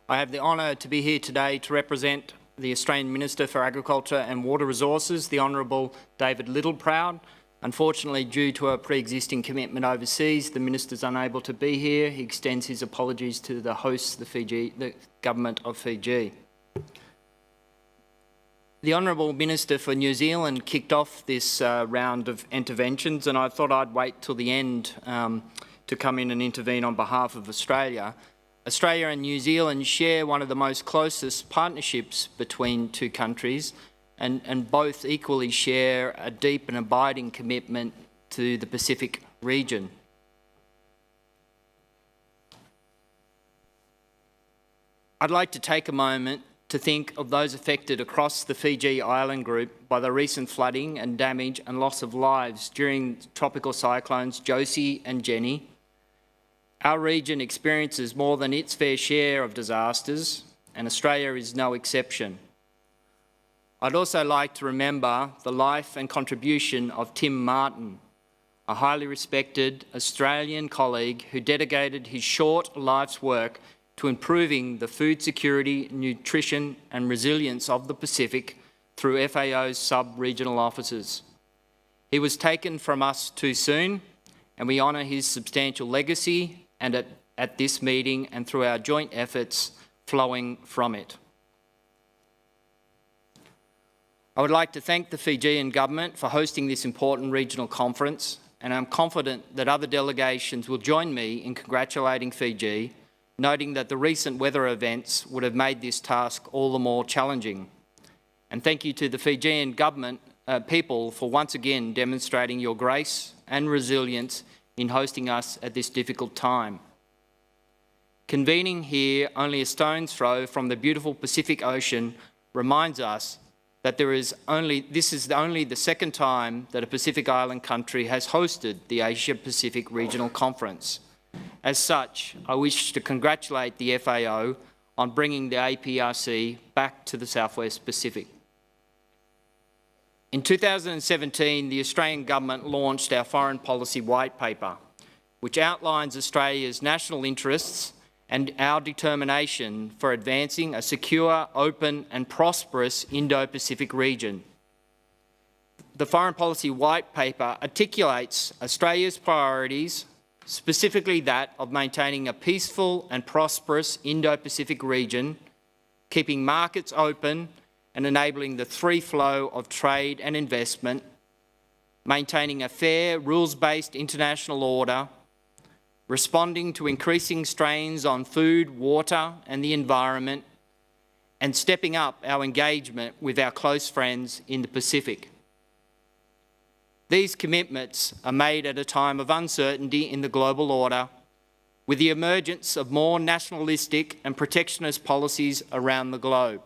I have the honour to be here today to represent the Australian Minister for Agriculture and Water Resources, the Honourable David Littleproud. Unfortunately, due to a pre-existing commitment overseas, the Minister is unable to be here. He extends his apologies to the hosts, the Government of Fiji. The Honourable Minister for New Zealand kicked off this round of interventions, and I thought I'd wait till the end to come in and intervene on behalf of Australia. Australia and New Zealand share one of the most closest partnerships between two countries, and both equally share a deep and abiding commitment to the Pacific region. I'd like to take a moment to think of those affected across the Fiji island group by the recent flooding and damage and loss of lives during tropical cyclones Josie and Jenny. Our region experiences more than its fair share of disasters, and Australia is no exception. I'd also like to remember the life and contribution of Tim Martin, a highly respected Australian colleague who dedicated his short life's work to improving the food security, nutrition and resilience of the Pacific through FAO's sub-regional offices. He was taken from us too soon, and we honour his substantial legacy and at this meeting and through our joint efforts flowing from it. I would like to thank the Fijian government for hosting this important regional conference, and I'm confident that other delegations will join me in congratulating Fiji, noting that the recent weather events would have made this task all the more challenging. And thank you to the Fijian government people for once again demonstrating your grace and resilience in hosting us at this difficult time. Convening here only a stone's throw from the beautiful Pacific Ocean reminds us that this is only the second time that a Pacific Island country has hosted the Asia-Pacific Regional Conference. As such, I wish to congratulate the FAO on bringing the APRC back to the Southwest Pacific. In 2017, the Australian Government launched our Foreign Policy White Paper, which outlines Australia's national interests and our determination for advancing a secure, open and prosperous Indo-Pacific region. The Foreign Policy White Paper articulates Australia's priorities, specifically that of maintaining a peaceful and prosperous Indo-Pacific region, keeping markets open and enabling the free flow of trade and investment, maintaining a fair, rules-based international order, responding to increasing strains on food, water and the environment, and stepping up our engagement with our close friends in the Pacific. These commitments are made at a time of uncertainty in the global order, with the emergence of more nationalistic and protectionist policies around the globe.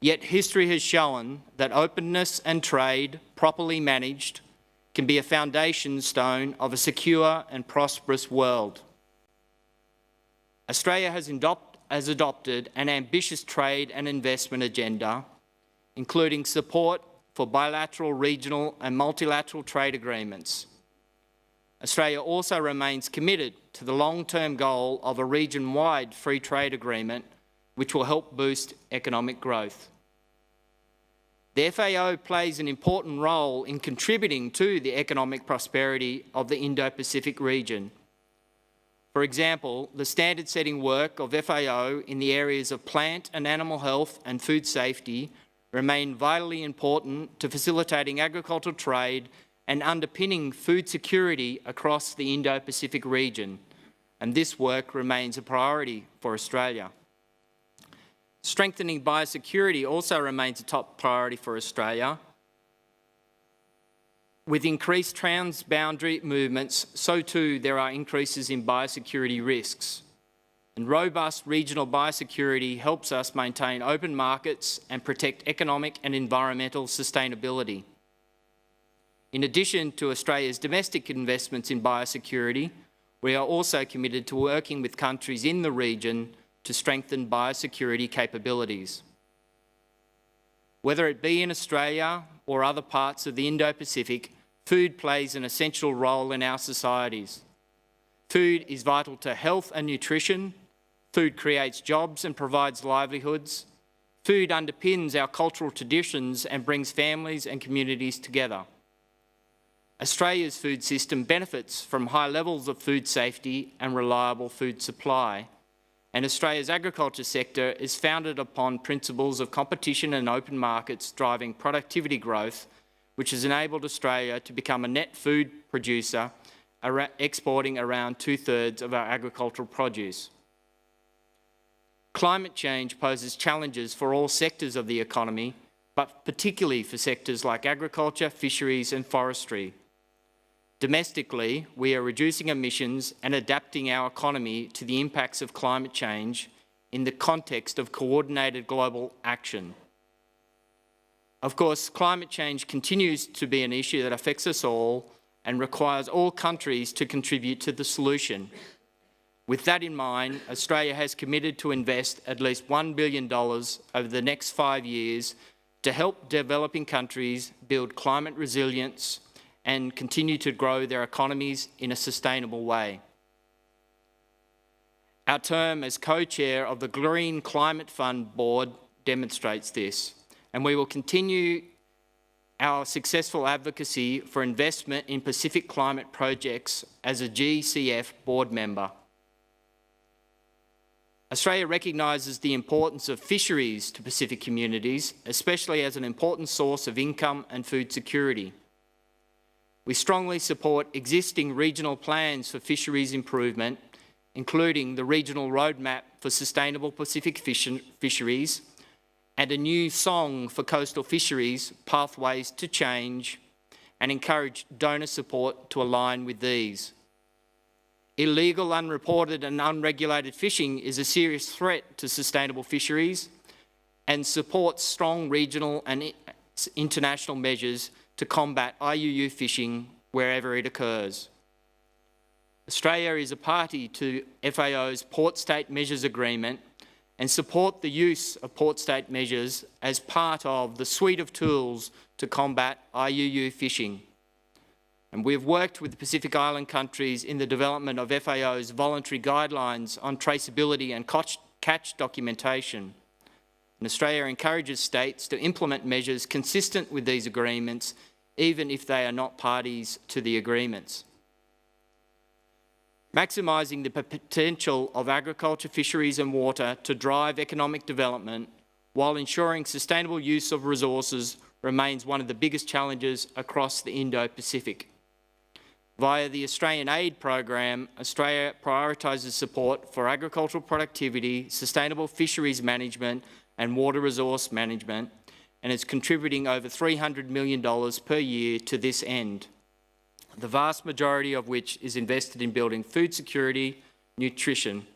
Yet history has shown that openness and trade, properly managed, can be a foundation stone of a secure and prosperous world. Australia has adopted an ambitious trade and investment agenda, including support for bilateral, regional and multilateral trade agreements. Australia also remains committed to the long-term goal of a region-wide free trade agreement, which will help boost economic growth. The FAO plays an important role in contributing to the economic prosperity of the Indo-Pacific region. For example, the standard-setting work of FAO in the areas of plant and animal health and food safety remain vitally important to facilitating agricultural trade and underpinning food security across the Indo-Pacific region, and this work remains a priority for Australia. Strengthening biosecurity also remains a top priority for Australia. With increased transboundary movements, so too there are increases in biosecurity risks. And robust regional biosecurity helps us maintain open markets and protect economic and environmental sustainability. In addition to Australia's domestic investments in biosecurity, we are also committed to working with countries in the region to strengthen biosecurity capabilities. Whether it be in Australia or other parts of the Indo-Pacific, food plays an essential role in our societies. Food is vital to health and nutrition, Food creates jobs and provides livelihoods. Food underpins our cultural traditions and brings families and communities together. Australia's food system benefits from high levels of food safety and reliable food supply, and Australia's agriculture sector is founded upon principles of competition and open markets driving productivity growth, which has enabled Australia to become a net food producer, exporting around 2/3 of our agricultural produce. Climate change poses challenges for all sectors of the economy, but particularly for sectors like agriculture, fisheries and forestry. Domestically, we are reducing emissions and adapting our economy to the impacts of climate change in the context of coordinated global action. Of course, climate change continues to be an issue that affects us all and requires all countries to contribute to the solution. With that in mind, Australia has committed to invest at least $1 billion over the next 5 years to help developing countries build climate resilience and continue to grow their economies in a sustainable way. Our term as co-chair of the Green Climate Fund Board demonstrates this, and we will continue our successful advocacy for investment in Pacific climate projects as a GCF board member. Australia recognises the importance of fisheries to Pacific communities, especially as an important source of income and food security. We strongly support existing regional plans for fisheries improvement, including the Regional Roadmap for Sustainable Pacific Fisheries and a new song for coastal fisheries, Pathways to Change, and encourage donor support to align with these. Illegal, unreported and unregulated fishing is a serious threat to sustainable fisheries and supports strong regional and international measures to combat IUU fishing wherever it occurs. Australia is a party to FAO's Port State Measures Agreement and support the use of port state measures as part of the suite of tools to combat IUU fishing. And we have worked with the Pacific Island countries in the development of FAO's voluntary guidelines on traceability and catch documentation. And Australia encourages states to implement measures consistent with these agreements, even if they are not parties to the agreements. Maximising the potential of agriculture, fisheries and water to drive economic development while ensuring sustainable use of resources remains one of the biggest challenges across the Indo-Pacific. Via the Australian Aid Program, Australia prioritises support for agricultural productivity, sustainable fisheries management and water resource management, and is contributing over $300 million per year to this end, the vast majority of which is invested in building food security, nutrition.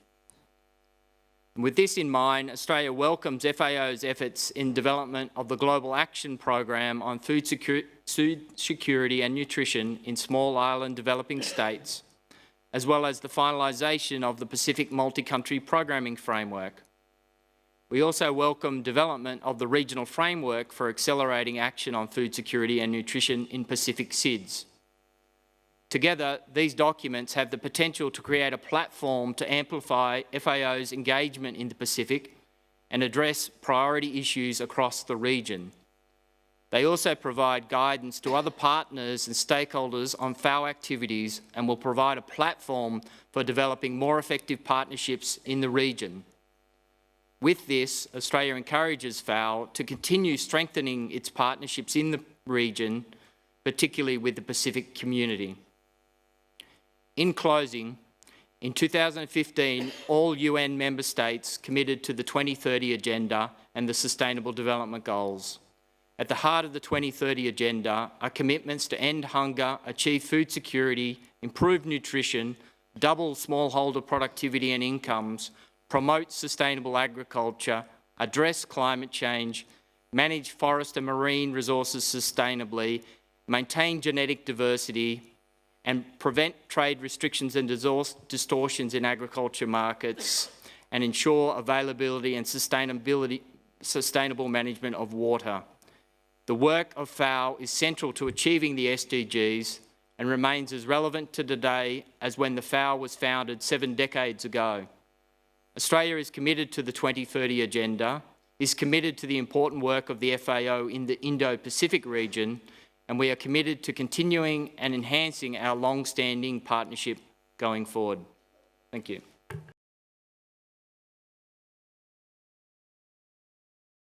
And with this in mind, Australia welcomes FAO's efforts in development of the Global Action Program on food security and nutrition in small island developing states, as well as the finalisation of the Pacific Multi-Country Programming Framework. We also welcome development of the Regional Framework for accelerating action on food security and nutrition in Pacific SIDS. Together, these documents have the potential to create a platform to amplify FAO's engagement in the Pacific and address priority issues across the region. They also provide guidance to other partners and stakeholders on FAO activities and will provide a platform for developing more effective partnerships in the region. With this, Australia encourages FAO to continue strengthening its partnerships in the region, particularly with the Pacific community. In closing, in 2015, all UN member states committed to the 2030 Agenda and the Sustainable Development Goals. At the heart of the 2030 Agenda are commitments to end hunger, achieve food security, improve nutrition, double smallholder productivity and incomes, promote sustainable agriculture, address climate change, manage forest and marine resources sustainably, maintain genetic diversity, and prevent trade restrictions and distortions in agriculture markets, and ensure availability and sustainable management of water. The work of FAO is central to achieving the SDGs and remains as relevant to today as when the FAO was founded 7 decades ago. Australia is committed to the 2030 Agenda, is committed to the important work of the FAO in the Indo-Pacific region, and we are committed to continuing and enhancing our long-standing partnership going forward. Thank you.